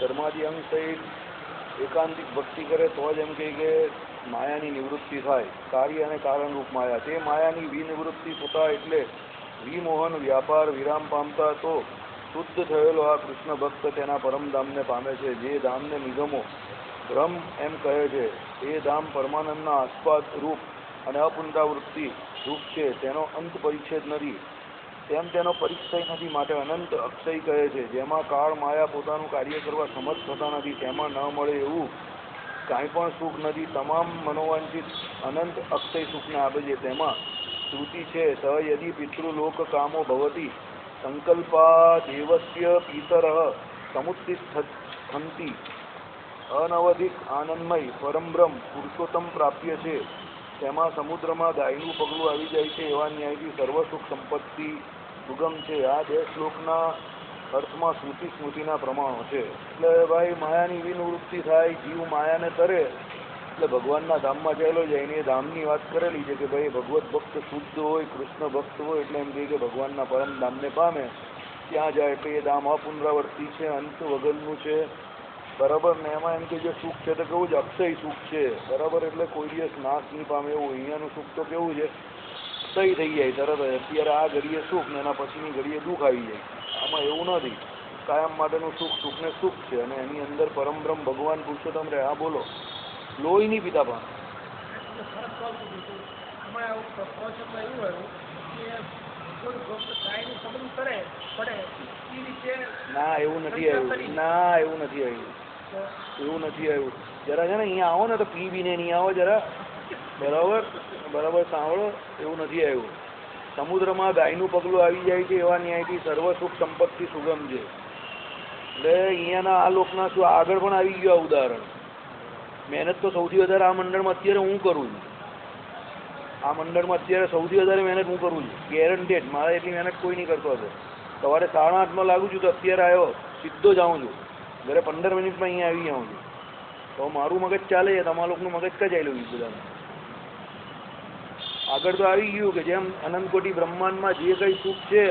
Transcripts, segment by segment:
ધર્માદિ અંગ સહિત એકાંતિક ભક્તિ કરે તો જ એમ કહે કે માયાની નિવૃત્તિ થાય. કાર્ય અને કારણરૂપ માયા, તે માયાની વિનિવૃત્તિ થતા એટલે વિમોહન વ્યાપાર વિરામ પામતા તો શુદ્ધ થયેલો આ કૃષ્ણ ભક્ત તેના પરમધામને પામે છે. જે ધામને નિગમો બ્રહ્મ એમ કહે છે એ ધામ પરમાનંદના આસ્પાદ રૂપ અને અપુનરાવૃત્તિ રૂપ છે. તેનો અંત પરિચ્છેદ નથી, તેમ તેનો પરિચય નથી, માટે અનંત અક્ષય કહે છે. જેમાં કાળ માયા પોતાનું કાર્ય કરવા સમર્થ થતા નથી, તેમાં ન મળે એવું કાંઈ પણ સુખ નથી. તમામ મનોવાંછિત અનંત અક્ષય સુખને આપે છે. તેમાં શ્રુતિ છે સ યદિ પિતૃલોક કામો ભવતી સંકલ્પા દેવસ્ય પિતરઃ સમુત્તિષ્ઠન્તિ અનવધિક આનંદમય પરમબ્રહ્મ પુરુષોત્તમ પ્રાપ્ય છે. તેમાં સમુદ્રમાં ગાયનું પગલું આવી જાય છે એવા ન્યાયથી સર્વ સુખ સંપત્તિ સુગમ છે. આ 2 શ્લોકના અર્થમાં શ્રુતિ સ્મૃતિના પ્રમાણો છે. એટલે ભાઈ માયાની વિનિવૃત્તિ થાય, જીવ માયાને તરે એટલે ભગવાનના ધામમાં ચાલ્યો જાય. એની ધામની વાત કરેલી છે કે ભાઈ ભગવત ભક્ત શુદ્ધ હોય, કૃષ્ણ ભક્ત હોય એટલે એમ કહે કે ભગવાનના પરમ ધામને પામે. ત્યાં જાય એટલે એ ધામ અપુનરાવર્તી છે, અંત વગરનું છે, બરાબર. ને એમાં એમ કે જે સુખ છે તો કેવું છે, અક્ષય સુખ છે, બરાબર. એટલે કોઈ દિવસ નાશ નહીં પામે એવું. અહીંયાનું સુખ તો કેવું છે, ક્ષય થઈ જાય તરત જ. અત્યારે આ ઘડીએ સુખ ને એના પછીની ઘડીએ દુઃખ આવી જાય. આમાં એવું નથી. કાયમ માટેનું સુખ સુખ ને સુખ છે અને એની અંદર પરમબ્રહ્મ ભગવાન પુરુષોત્તમ રહે. હા બોલો. લોહી નહીં પીતા પણ ના એવું નથી આવ્યું. ના એવું નથી આવ્યું. એવું નથી આવ્યું. જરા છે ને અહીંયા આવો ને તો પી બીને નહીં આવો જરા, બરાબર બરાબર સાંભળો. એવું નથી આવ્યું. સમુદ્રમાં ગાયનું પગલું આવી જાય છે એવા ન્યાયથી સર્વ સુખ સંપત્તિ સુગમ છે. એટલે અહીંયાના આ લોકના શું આગળ પણ આવી ગયું આ ઉદાહરણ. મહેનત તો સૌથી વધારે આ મંડળમાં અત્યારે હું કરું છું. આ મંડળમાં અત્યારે સૌથી વધારે મહેનત હું કરું છું, ગેરંટેડ. મારે એટલી મહેનત કોઈ નહીં કરતો હતો. સવારે 8:30 લાગુ છું તો અત્યારે આવ્યો, સીધો જાઉં છું ઘરે, 15 મિનિટમાં અહીંયા આવી જાઉં છું. તો મારું મગજ ચાલે છે, તમારા લોકોનું મગજ ક્યાં ચાલ્યું બધાને? આગળ તો આવી ગયું કે જેમ અનંતકોટી બ્રહ્માંડમાં જે કંઈ સુખ છે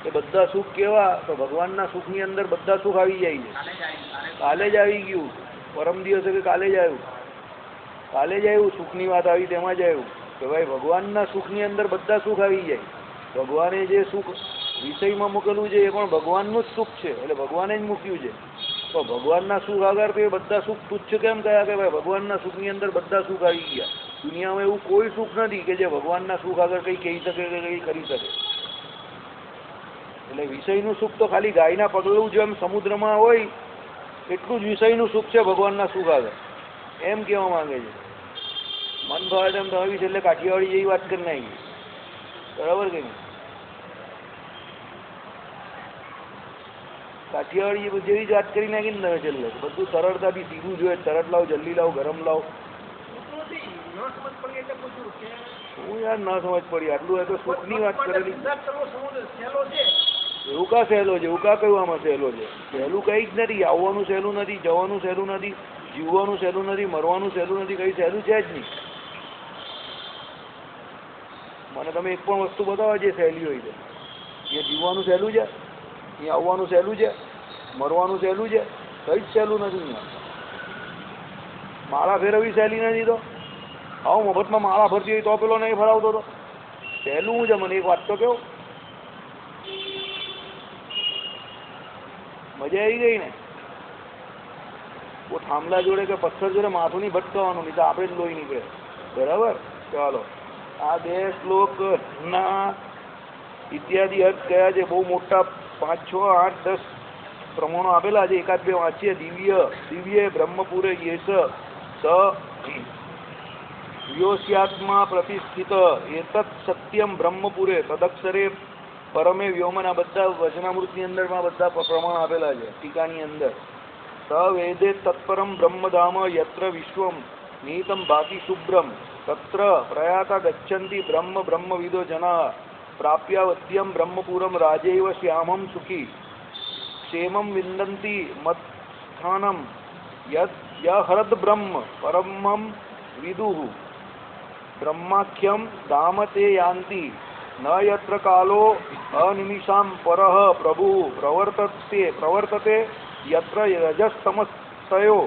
એ બધા સુખ કેવા, તો ભગવાનના સુખની અંદર બધા સુખ આવી જાય છે. કાલે જ આવી ગયું, પરમ દિવસે કે કાલે જ આવ્યું, કાલે જ આવ્યું. સુખની વાત આવી તેમાં જ આવ્યું કે ભાઈ ભગવાનના સુખની અંદર બધા સુખ આવી જાય. ભગવાને જે સુખ વિષયમાં મૂકેલું છે એ પણ ભગવાનનું જ સુખ છે, એટલે ભગવાને જ મૂક્યું છે. તો ભગવાનના સુખ આગળ તો એ બધા સુખ તુચ્છ કેમ કયા કે ભાઈ ભગવાનના સુખની અંદર બધા સુખ આવી ગયા. દુનિયામાં એવું કોઈ સુખ નથી કે જે ભગવાનના સુખ આગળ કંઈ કહી શકે કે કંઈ કરી શકે. એટલે વિષયનું સુખ તો ખાલી ગાયના પગલું જેમ સમુદ્રમાં હોય એટલું જ વિષયનું સુખ છે ભગવાનના સુખ આગળ, એમ કહેવા માંગે છે. મન ભાવે તેમ તમે બી છેલ્લે કાઠિયાવાડી જેવી વાત કરી નાખી, બરાબર કે નહીં? કાઠિયાવાડી જેવી જ વાત કરી નાખી ને તમે છેલ્લે. બધું સરળતાથી સીધું જોઈએ, તરત લાવ, જલ્દી લાવ, ગરમ લાવ. હું યાર ન સમજ પડી. આટલું એ તો સુખની વાત કરેલી. એવું કા સહેલો છે? એવું કા કહ્યું આમાં સહેલો છે? સહેલું કંઈ જ નથી. આવવાનું સહેલું નથી, જવાનું સહેલું નથી, જીવવાનું સહેલું નથી, મરવાનું સહેલું નથી, કંઈ સહેલું છે જ નહીં. મને તમે એક પણ વસ્તુ બતાવો જે સહેલી હોય છે. અહીંયા જીવવાનું સહેલું છે, અહીંયા આવવાનું સહેલું છે, મરવાનું સહેલું છે, કંઈ જ સહેલું નથી. અહીંયા માળા ફેરવવી સહેલી નથી. તો આવો મફતમાં માળા ફરતી હોય તો પેલો નહીં ફરાવતો તો સહેલું છે. મને એક વાત તો કેવું, મજા આવી ગઈ ને? કોઈ થાંભલા જોડે કે પથ્થર જોડે માથું નહીં ભટકાવાનું, નહીં તો આપણે જ લોહી નીકળે, બરાબર? ચાલો, આ 2 શ્લોકના ઇત્યાદિ અર્થ કયા છે? બહુ મોટા 5, 6, 8, 10 પ્રમાણો આપેલા છે. એકાદ બે વાંચીએ. દિવ્ય બ્રહ્મપુરે યેસ સ વ્યોસ્યાત્મા પ્રતિષ્ઠિત એતત સત્યમ બ્રહ્મપુરે તદક્ષરે પરમે વ્યોમન. આ બધા વચનામૃતની અંદરમાં બધા પ્રમાણ આપેલા છે ટીકાની અંદર. સ વેદે તત્પરમ બ્રહ્મધામ યત્ર વિશ્વમ નિહિતમ ભાતિ શુભ્રમ તત્ર પ્રયાતા ગચ્છન્તિ બ્રહ્મવિદો જના પ્રાપ્યાવત્યમ બ્રહ્મપુરમ રાજૈવ શ્યામમ સુખી ક્ષેમમ વિંદન્તિ મત્સ્થાનમ યહરદ બ્રહ્મ પરમમ વિદુઃ બ્રહ્માખ્યમ ધામ તે યાન્તિ ન યત્ર કાલો અનિમિષામ પરઃ પ્રભુ પ્રવર્તતે યત્ર રજસ્તમસ્તયો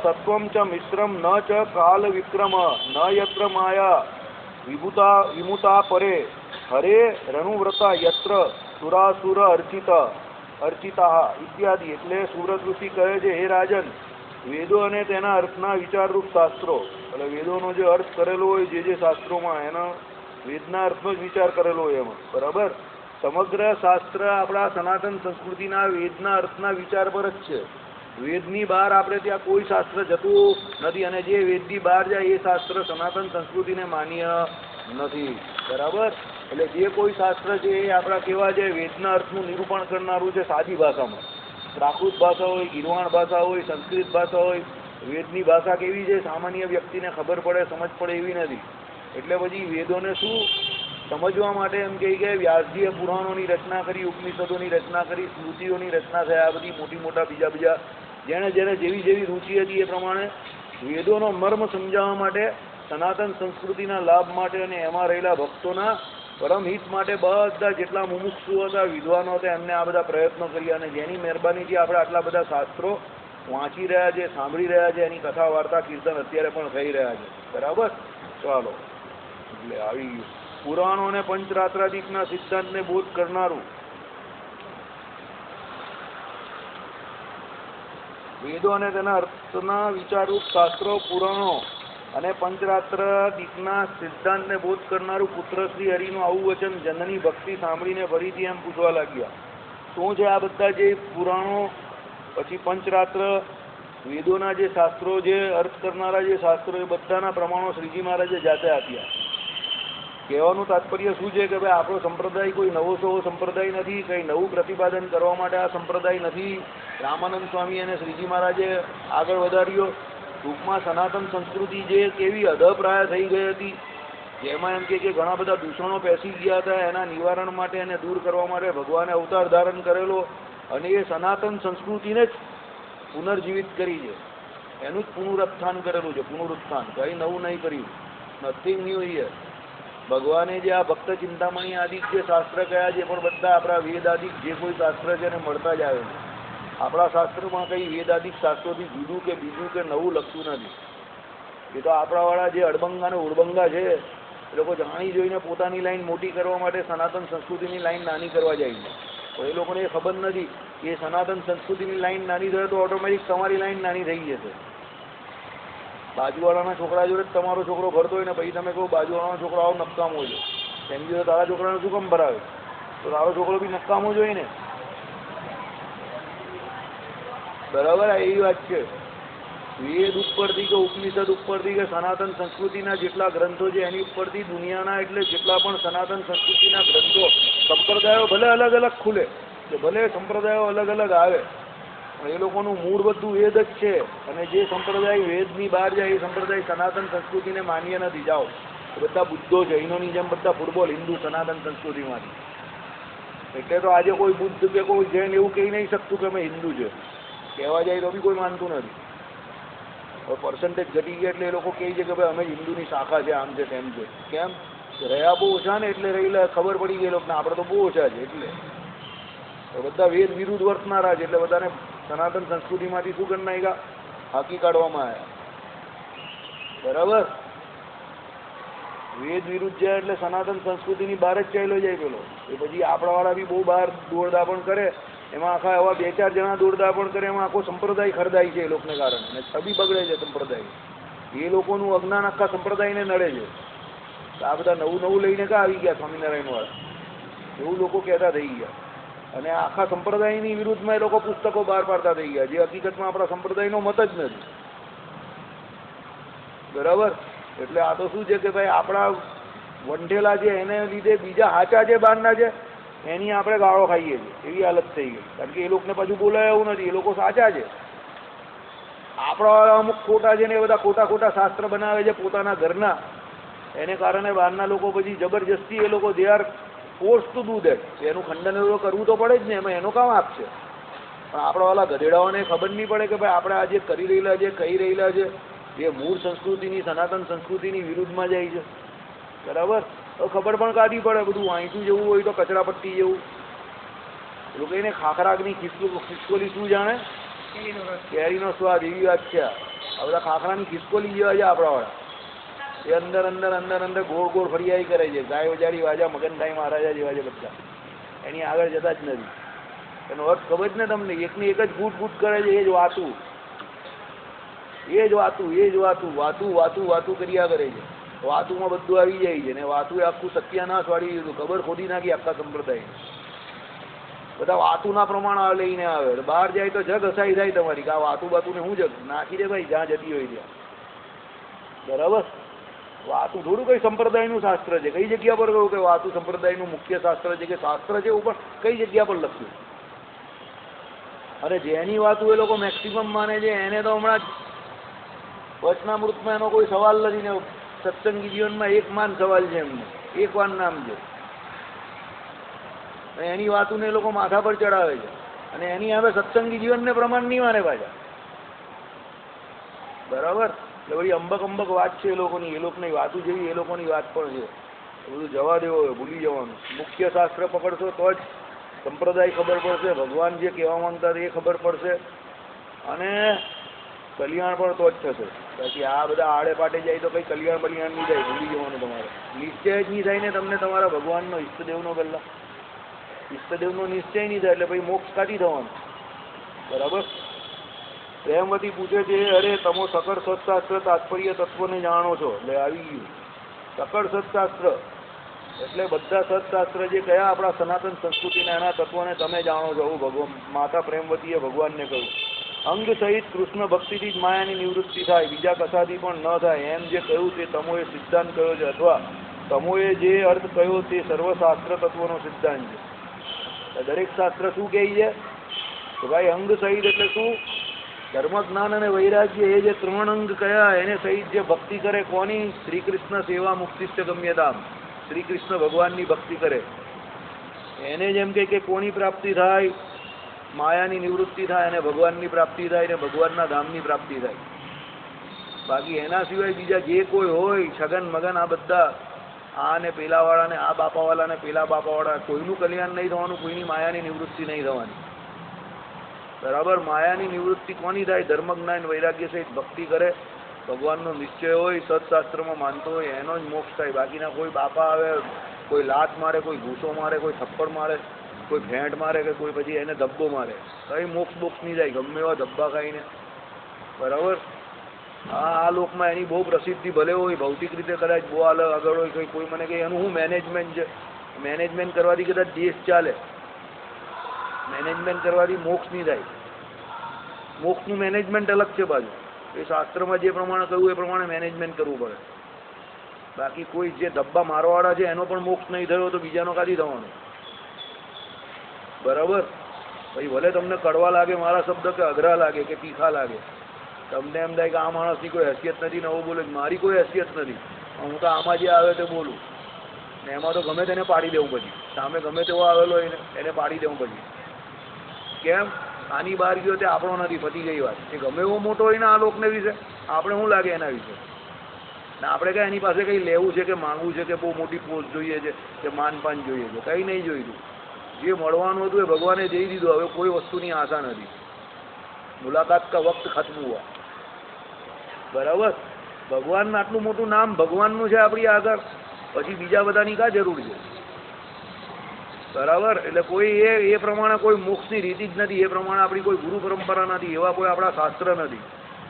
સત્વમ ચ મિશ્રમ ન ચ કાલ વિક્રમ ન યત્ર માયા વિમુતા પરે હરે રણુવ્રતા યત્ર સુરાસુર અર્ચિતા ઇત્યાદિ. એટલે સુરત ઋષિ કહે છે, હે રાજન, વેદો અને તેના અર્થના વિચારરૂપ શાસ્ત્રો, એટલે વેદોનો જે અર્થ કરેલો હોય જે શાસ્ત્રોમાં એના વેદના અર્થનો જ વિચાર કરેલો હોય એમાં, બરાબર. સમગ્ર શાસ્ત્ર આપણા સનાતન સંસ્કૃતિના વેદના અર્થના વિચાર પર જ છે. વેદની બહાર આપણે ત્યાં કોઈ શાસ્ત્ર જતું નથી, અને જે વેદની બહાર જાય એ શાસ્ત્ર સનાતન સંસ્કૃતિને માન્ય નથી, બરાબર. એટલે જે કોઈ શાસ્ત્ર છે એ આપણા કેવા છે, વેદના અર્થનું નિરૂપણ કરનારું છે સાદી ભાષામાં. પ્રાકૃત ભાષા હોય, ગીરવાણ ભાષા હોય, સંસ્કૃત ભાષા હોય, વેદની ભાષા કેવી છે, સામાન્ય વ્યક્તિને ખબર પડે, સમજ પડે એવી નથી. એટલે પછી વેદોને શું સમજવા માટે એમ કહે કે વ્યાસજીએ પુરાણોની રચના કરી, ઉપનિષદોની રચના કરી, સ્મૃતિઓની રચના થયા, બધી મોટી મોટા બીજા જેને જેવી રુચિ હતી એ પ્રમાણે વેદોનો મર્મ સમજાવવા માટે, સનાતન સંસ્કૃતિના લાભ માટે અને એમાં રહેલા ભક્તોના પરમહિત માટે બધા જેટલા મુમુક્ષુ હતા, વિદ્વાનો હતા, એમને આ બધા પ્રયત્નો કર્યા, અને જેની મહેરબાનીથી આપણે આટલા બધા શાસ્ત્રો વાંચી રહ્યા છે, સાંભળી રહ્યા છે, એની કથા વાર્તા કીર્તન અત્યારે પણ થઈ રહ્યા છે, બરાબર. ચાલો, એટલે આવી ગયું પુરાણો અને પંચરાત્રાદિકના સિદ્ધાંતને બોધ કરનારું વેદો અને તેના અર્થના વિચારરૂપ શાસ્ત્રો, પુરાણો અને પંચરાત્રાદિકના સિદ્ધાંતને બોધ કરનારું પુત્ર શ્રી હરિનું આવું વચન જનની ભક્તિ સાંભળીને ફરીથી એમ પૂછવા લાગ્યા, શું છે આ બધા જે પુરાણો, પછી પંચરાત્ર, વેદોના જે શાસ્ત્રો, જે અર્થ કરનારા જે શાસ્ત્રો, એ બધાના પ્રમાણો શ્રીજી મહારાજે જાતે આપ્યા. કહેવાનું તાત્પર્ય શું છે કે ભાઈ આપણો સંપ્રદાય કોઈ નવો સંપ્રદાય નથી, કંઈ નવું પ્રતિપાદન કરવા માટે આ સંપ્રદાય નથી. રામાનંદ સ્વામી અને શ્રીજી મહારાજે આગળ વધાર્યો. ટૂંકમાં સનાતન સંસ્કૃતિ જે કેવી અધપ્રાય થઈ ગઈ હતી, જેમાં એમ કે ઘણા બધા દૂષણો પેસી ગયા હતા, એના નિવારણ માટે અને દૂર કરવા માટે ભગવાને અવતાર ધારણ કરેલો, અને એ સનાતન સંસ્કૃતિને જ પુનર્જીવિત કરી છે, એનું જ પુનરુત્થાન કરેલું છે. પુનરુત્થાન કંઈ નવું નહીં કર્યું, નથિંગ ન્યુ હિયર. ભગવાને જે આ ભક્ત ચિંતામણી આદિક જે શાસ્ત્ર કયા છે, પણ બધા આપણા વેદ આદિક જે કોઈ શાસ્ત્ર છે એને મળતા જ આવે છે. આપણા શાસ્ત્રમાં કંઈ વેદ આદિક શાસ્ત્રોથી જુદું કે બીજું કે નવું લખતું નથી. એ તો આપણાવાળા જે અડબંગા અને ઉડબંગા છે એ લોકો જાણી જોઈને પોતાની લાઈન મોટી કરવા માટે સનાતન સંસ્કૃતિની લાઈન નાની કરવા જાય છે. તો એ લોકોને એ ખબર નથી કે સનાતન સંસ્કૃતિની લાઈન નાની થાય તો ઓટોમેટિક તમારી લાઈન નાની થઈ જશે. બાજુવાળાના છોકરા જોડે તમારો છોકરો ભરતો હોય ને પછી તમે કહો બાજુવાળાનો છોકરો આવો નકામો છે, એમ જોડે તારા છોકરાને શું કામ ભરાવે? તો તારો છોકરો બી નકામો જ હોય ને, બરાબર. એવી વાત છે. વેદ ઉપરથી કે ઉપનિષદ ઉપરથી કે સનાતન સંસ્કૃતિના જેટલા ગ્રંથો છે એની ઉપરથી દુનિયાના એટલે જેટલા પણ સનાતન સંસ્કૃતિના ગ્રંથો, સંપ્રદાયો ભલે અલગ અલગ ખુલે, કે ભલે સંપ્રદાયો અલગ અલગ આવે, એ લોકોનું મૂળ બધું વેદ જ છે. અને જે સંપ્રદાય વેદની બહાર જાય એ સંપ્રદાય સનાતન સંસ્કૃતિને માન્ય નથી. જાઓ, બધા બુદ્ધો જૈનોની જેમ બધા ફૂટબોલ હિન્દુ સનાતન સંસ્કૃતિમાંથી. એટલે તો આજે કોઈ બુદ્ધ કે કોઈ જૈન એવું કહી નહીં શકતું કે અમે હિન્દુ છે. કહેવા જાય તો બી કોઈ માનતું નથી. હવે પર્સન્ટેજ ઘટી ગયા એટલે એ લોકો કહે છે કે ભાઈ અમે હિન્દુની શાખા છે, આમ છે તેમ છે. કેમ? રહ્યા બહુ ઓછા ને એટલે રહેલા ખબર પડી ગઈ લોકોને આપણે તો બહુ ઓછા છે. એટલે બધા વેદ વિરુદ્ધ વર્તનારા છે, એટલે બધાને સનાતન સંસ્કૃતિમાંથી શું કરી નાખ્યા? હાકી કાઢવામાં આવ્યા, બરાબર. વેદ વિરુદ્ધ જાય એટલે સનાતન સંસ્કૃતિની બહાર જ ચાલ્યો જાય પેલો. એ પછી આપણાવાળા બી બહુ બહાર દોડદાપણ કરે, એમાં આખા એવા 2-4 જણા દોડદાપણ કરે, એમાં આખો સંપ્રદાય ખરદાય છે એ લોકોને કારણે, અને છબી બગડે છે સંપ્રદાય. એ લોકોનું અજ્ઞાન આખા સંપ્રદાયને નડે છે. આ બધા નવું લઈને ક્યાં આવી ગયા સ્વામિનારાયણ વાળા? એવું લોકો કહેતા થઈ ગયા, અને આખા સંપ્રદાયની વિરુદ્ધમાં એ લોકો પુસ્તકો બહાર પાડતા થઈ ગયા, જે હકીકતમાં આપણા સંપ્રદાયનો મત જ નથી, બરાબર. એટલે આ તો શું છે કે ભાઈ આપણા વંઢેલા છે એને લીધે બીજા હાચા છે બહારના છે એની આપણે ગાળો ખાઈએ છીએ, એવી હાલત થઈ ગઈ. કારણ કે એ લોકોને પાછું બોલાય એવું નથી, એ લોકો સાચા છે. આપણા અમુક ખોટા છે ને એ બધા ખોટા શાસ્ત્ર બનાવે છે પોતાના ઘરના, એને કારણે બહારના લોકો પછી જબરજસ્તી એ લોકો they are force to do that. એનું ખંડન એવું કરવું તો પડે જ ને, એમાં એનો કામ આપશે. પણ આપણાવાળા ગધેડાઓને ખબર નહીં પડે કે ભાઈ આપણે આ જે કરી રહેલા છે, કહી રહેલા છે, એ મૂળ સંસ્કૃતિની સનાતન સંસ્કૃતિની વિરુદ્ધમાં જાય છે, બરાબર. તો ખબર પણ કાઢી પડે, બધું વાંચું જેવું હોય તો કચરાપટ્ટી જેવું. લોકો એને ખાખરાની ખિસકોલી શું જાણે? કેરીનો સ્વાદ, એવી વાત છે. આ બધા ખાખરાની ખિસકોલી જેવા છે આપણાવાળા. એ અંદર અંદર અંદર અંદર ગોળ ગોળ ફરિયાઈ કરે છે. ગાય વજાડી વાજા મગનભાઈ મહારાજા જેવા છે બધા. એની આગળ જતા જ નથી. એનો અર્થ ખબર જ ને તમને? એકની એક જ ગુટ ગુટ કરે છે. એ જ વાતું વાતું કર્યા કરે છે. વાતુમાં બધું આવી જાય છે. ને વાતું આખું સત્યાનાશ વાળી દીધું. ખબર ખોદી નાખી આખા સંપ્રદાય. બધા વાતુના પ્રમાણ લઈને આવે. બહાર જાય તો જગ હસાઈ થાય તમારી કે આ વાતું બાતુને હું જગ નાખી દે ભાઈ, જ્યાં જતી હોય ત્યાં. બરાબર? વાતું થોડું કઈ સંપ્રદાયનું શાસ્ત્ર છે? કઈ જગ્યા પર કહ્યું કે વાતું સંપ્રદાયનું મુખ્ય શાસ્ત્ર છે કે શાસ્ત્ર છે? એવું પણ કઈ જગ્યા પર લખ્યું? અરે જેની વાતું એ લોકો મેક્સિમમ માને છે એને તો હમણાં વચનામૃતમાં એનો કોઈ સવાલ નથી ને સત્સંગી જીવનમાં એક માન સવાલ છે એમને, એક વાર નામ છે. એની વાતું ને એ લોકો માથા પર ચડાવે છે અને એની હવે સત્સંગી જીવનને પ્રમાણ નહીં માને પાછા. બરાબર? એટલે બધી અંબક વાત છે એ લોકોની. એ લોકોની વાતું જેવી એ લોકોની વાત પણ છે. બધું જવા દેવો હોય, ભૂલી જવાનું. મુખ્ય શાસ્ત્ર પકડશો તો જ સંપ્રદાય ખબર પડશે, ભગવાન જે કહેવા માંગતા એ ખબર પડશે અને કલ્યાણ પણ તો જ થશે. બાકી આ બધા આડે પાટે જાય તો કંઈ કલ્યાણ બલ્યાણ નહીં જાય. ભૂલી જવાનું તમારે. નિશ્ચય જ નહીં થાય ને તમને તમારા ભગવાનનો, ઈષ્ટદેવનો. પહેલાં ઈષ્ટદેવનો નિશ્ચય નહીં થાય એટલે પછી મોક્ષ કાઢી થવાનું. બરાબર? પ્રેમવતી પૂછે છે, અરે તમો સકળ સત્શાસ્ત્ર તાત્પર્ય તત્વને જાણો છો? એટલે આવી ગયું સકળ સત્શાસ્ત્ર એટલે બધા સત્શાસ્ત્ર જે કયા આપણા સનાતન સંસ્કૃતિના એના તત્વોને તમે જાણો છો. આવું ભગવાન માતા પ્રેમવતીએ ભગવાનને કહ્યું. અંગ સહિત કૃષ્ણ ભક્તિથી જ માયાની નિવૃત્તિ થાય, બીજા કશાથી પણ ન થાય એમ જે કહ્યું તે તમોએ સિદ્ધાંત કહ્યો છે, અથવા તમોએ જે અર્થ કહ્યો તે સર્વશાસ્ત્ર તત્વનો સિદ્ધાંત છે. દરેક શાસ્ત્ર શું કહે છે તો ભાઈ અંગ સહિત એટલે શું? ધર્મ, જ્ઞાન અને વૈરાગ્ય એ જે 3 અંગ કયા એને સહિત જે ભક્તિ કરે. કોની? શ્રી કૃષ્ણ સેવા મુક્તિસ્થ ગમ્યતામ. શ્રી કૃષ્ણ ભગવાનની ભક્તિ કરે એને જેમ કે કોની પ્રાપ્તિ થાય? માયાની નિવૃત્તિ થાય અને ભગવાનની પ્રાપ્તિ થાય ને ભગવાનના ધામની પ્રાપ્તિ થાય. બાકી એના સિવાય બીજા જે કોઈ હોય છગન મગન આ બધા આ ને પેલાવાળા ને આ બાપાવાળા ને પેલા બાપાવાળા, કોઈનું કલ્યાણ નહીં થવાનું, કોઈની માયાની નિવૃત્તિ નહીં થવાની. બરાબર? માયાની નિવૃત્તિ કોની થાય? ધર્મ, જ્ઞાન, વૈરાગ્ય સહિત ભક્તિ કરે, ભગવાનનો નિશ્ચય હોય, સત્શાસ્ત્રમાં માનતો હોય, એનો જ મોક્ષ થાય. બાકીના કોઈ બાપા આવે, કોઈ લાત મારે, કોઈ ઘૂસો મારે, કોઈ થપ્પડ મારે, કોઈ ભેંટ મારે કે કોઈ પછી એને ધબ્બો મારે, કંઈ મોક્ષ બોક્ષ નહીં જાય ગમે એવા ધબ્બા ખાઈને. બરાબર? આ લોકમાં એની બહુ પ્રસિદ્ધિ ભલે હોય, ભૌતિક રીતે કદાચ બહુ આગળ હોય, કોઈ મને કહે એનું શું મેનેજમેન્ટ છે? મેનેજમેન્ટ કરવાથી કદાચ દેશ ચાલે. મેનેજમેન્ટ કરવાથી મોક્ષ નહીં થાય. મોક્ષનું મેનેજમેન્ટ અલગ છે બાજુ. એ શાસ્ત્રમાં જે પ્રમાણે કહ્યું એ પ્રમાણે મેનેજમેન્ટ કરવું પડે. બાકી કોઈ જે ધબ્બા મારવાવાળા છે એનો પણ મોક્ષ નહીં થયો તો બીજાનો કાથી થવાનો? બરાબર? ભાઈ ભલે તમને કડવા લાગે મારા શબ્દ કે અઘરા લાગે કે તીખા લાગે, તમને એમ થાય કે આ માણસની કોઈ હેસિયત નથી ને આવું બોલે. મારી કોઈ હેસિયત નથી. હું તો આમાં જે આવે તે બોલું ને એમાં તો ગમે તેને પાડી દેવું. પછી સામે ગમે તેવો આવેલો એને પાડી દેવું. પછી કેમ? આની બહાર ગયો તે આપણો નથી. પતી ગઈ વાત. એ ગમે એવો મોટો હોય ને આ લોકને વિશે આપણે શું લાગે એના વિશે? ને આપણે કંઈ એની પાસે કંઈ લેવું છે કે માગવું છે કે બહુ મોટી પોસ્ટ જોઈએ છે કે માનપાન જોઈએ છે? કંઈ નહીં જોઈતું. જે મળવાનું હતું એ ભગવાને દઈ દીધું. હવે કોઈ વસ્તુની આશા નથી. મુલાકાત કા વક્ત ખત્મ હુઆ. બરાબર? ભગવાનનું આટલું મોટું નામ ભગવાનનું છે આપણી આગળ, પછી બીજા બધાની કાં જરૂર છે? બરાબર? એટલે કોઈ એ પ્રમાણે કોઈ મોક્ષની રીતિ જ નથી. એ પ્રમાણે આપણી કોઈ ગુરુ પરંપરા નથી. એવા કોઈ આપણા શાસ્ત્ર નથી.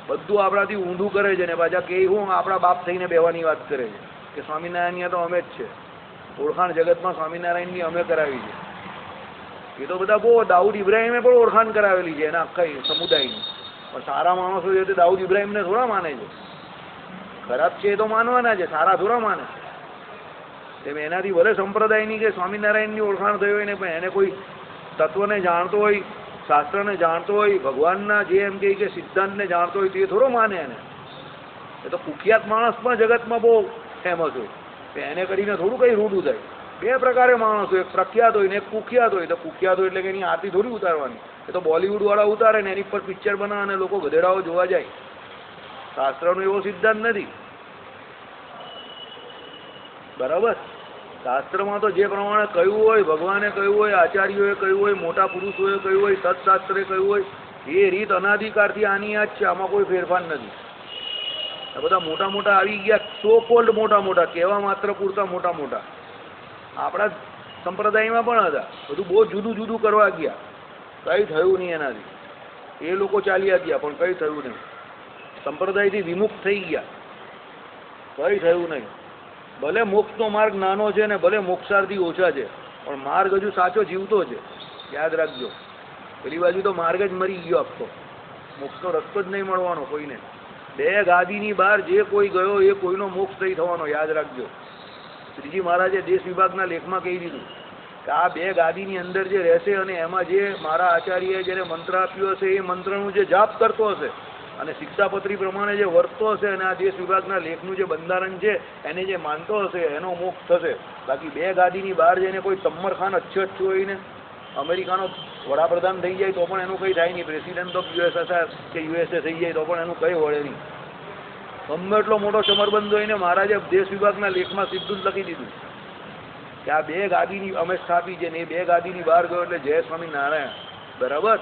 બધું આપણાથી ઊંધું કરે છે ને પાછા કે હું આપણા બાપ થઈને બેવાની વાત કરે છે કે સ્વામિનારાયણની તો અમે જ છે. ઓળખાણ જગતમાં સ્વામિનારાયણની અમે કરાવી છે. એ તો બધા બહુ દાઉદ ઇબ્રાહિમે પણ ઓળખાણ કરાવેલી છે એના આખા સમુદાયની. પણ સારા માણસો છે તે દાઉદ ઇબ્રાહિમને થોડા માને છે. ખરાબ છે એ તો માનવાના છે, સારા થોડા માને. તેમ એનાથી ભલે સંપ્રદાયની કે સ્વામિનારાયણની ઓળખાણ થઈ હોય ને, પણ એને કોઈ તત્વને જાણતો હોય, શાસ્ત્રને જાણતો હોય, ભગવાનના જે એમ કે સિદ્ધાંતને જાણતો હોય તે થોડો માને એને. એ તો કુખ્યાત માણસ પણ જગતમાં બહુ ફેમસ હોય. એને કરીને થોડું કંઈ રૂડું થાય. 2 પ્રકારે માણસ હોય, એક પ્રખ્યાત હોય ને એક કુખ્યાત હોય. તો કુખ્યાત હોય એટલે કે એની આરતી થોડી ઉતારવાની. એ તો બોલિવૂડવાળા ઉતારે ને એની પર પિક્ચર બનાવે અને લોકો ગધેડાઓ જોવા જાય. શાસ્ત્રનો એવો સિદ્ધાંત નથી. બરાબર? શાસ્ત્રમાં તો જે પ્રમાણે કહ્યું હોય, ભગવાને કહ્યું હોય, આચાર્યોએ કહ્યું હોય, મોટા પુરુષોએ કહ્યું હોય, સત્શાસ્ત્રે કહ્યું હોય, એ રીત અનાધિકારથી આની આ જ છે. આમાં કોઈ ફેરફાર નથી. આ બધા મોટા મોટા આવી ગયા, સો કોલ્ડ મોટા મોટા, કહેવા માત્ર પૂરતા મોટા મોટા આપણા સંપ્રદાયમાં પણ હતા. બધું બહુ જુદું જુદું કરવા ગયા, કંઈ થયું નહીં એનાથી. એ લોકો ચાલ્યા ગયા પણ કંઈ થયું નહીં. સંપ્રદાયથી વિમુખ થઈ ગયા, કંઈ થયું નહીં. ભલે મોક્ષનો માર્ગ નાનો છે ને ભલે મોક્ષાર્થી ઓછા છે, પણ માર્ગ હજુ સાચો જીવતો છે. યાદ રાખજો, પેલી બાજુ તો માર્ગ જ મરી ગયો આખો. મોક્ષનો રસ્તો જ નહીં મળવાનો કોઈને. બે ગાદીની બહાર જે કોઈ ગયો એ કોઈનો મોક્ષ નહીં થવાનો. યાદ રાખજો, શ્રીજી મહારાજે દેશ વિભાગના લેખમાં કહી દીધું કે આ બે ગાદીની અંદર જે રહેશે અને એમાં જે મારા આચાર્યએ જ્યારે મંત્ર આપ્યો હશે એ મંત્રનું જે જાપ કરતો હશે અને શિક્ષાપત્રી પ્રમાણે જે વર્તતો હશે અને આ દેશ વિભાગના લેખનું જે બંધારણ છે એને જે માનતો હશે એનો મોક્ષ થશે. બાકી બે ગાદીની બહાર જઈને કોઈ તમ્મર ખાન અચ્છો હોય ને અમેરિકાનો વડાપ્રધાન થઈ જાય તો પણ એનું કંઈ થાય નહીં. પ્રેસિડેન્ટ ઓફ યુએસએસઆર કે યુએસએ થઈ જાય તો પણ એનું કંઈ વળે નહીં. ગમે એટલો મોટો સમરબંધ હોય ને મહારાજે દેશ વિભાગના લેખમાં સીધું જ લખી દીધું કે આ બે ગાદીની અમે સ્થાપી છે ને એ બે ગાદીની બહાર ગયો એટલે જય સ્વામી નારાયણ. બરાબર.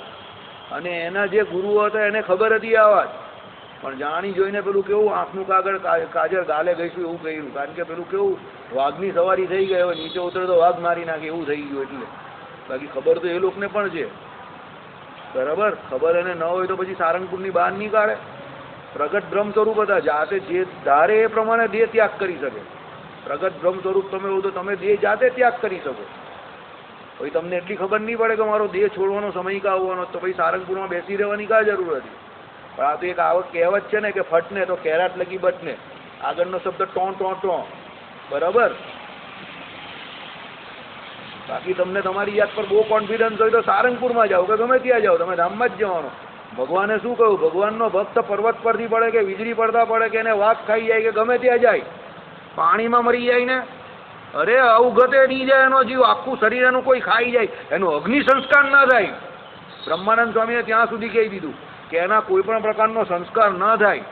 અને એના જે ગુરુઓ હતા એને ખબર હતી આ વાત, પણ જાણી જોઈને પેલું કેવું આંખનું કાજળ ગાલે ગઈશું એવું કહ્યું. કારણ કે પેલું કેવું વાઘની સવારી થઈ ગઈ, હવે નીચે ઉતરે તો વાઘ મારી નાખે એવું થઈ ગયું. એટલે બાકી ખબર તો એ લોકોને પણ છે. બરાબર. ખબર એને ન હોય તો પછી સારંગપુરની બહાર નહીં કાઢે. પ્રગટ બ્રહ્મ સ્વરૂપ હતા, જાતે જે ધારે એ પ્રમાણે દેહ ત્યાગ કરી શકે. પ્રગટ બ્રહ્મ સ્વરૂપ તમે હો તો તમે દેહ જાતે ત્યાગ કરી શકો. પછી તમને એટલી ખબર નહીં પડે કે મારો દેહ છોડવાનો સમય કા આવવાનો, તો પછી સારંગપુરમાં બેસી રહેવાની કાં જરૂર હતી. પણ આ તો એક આવક કહેવત છે ને કે ફટને તો કેરાટ લગી બટને, આગળનો શબ્દ ટો. બરાબર. બાકી તમને તમારી યાદ પર બહુ કોન્ફિડન્સ હોય તો સારંગપુરમાં જાઓ કે ગમે ત્યાં જાઓ, તમે ધામમાં જ જવાનો. ભગવાને શું કહ્યું? ભગવાનનો ભક્ત પર્વત પરથી પડે કે વીજળી પડતા પડે કે એને વાઘ ખાઈ જાય કે ગમે ત્યાં જાય, પાણીમાં મરી જાય ને, અરે અવગતે નહીં જાય એનો જીવ, આખું શરીર એનું કોઈ ખાઈ જાય, એનું અગ્નિ સંસ્કાર ન થાય. બ્રહ્માનંદ સ્વામીએ ત્યાં સુધી કહી દીધું કે એના કોઈ પણ પ્રકારનો સંસ્કાર ન થાય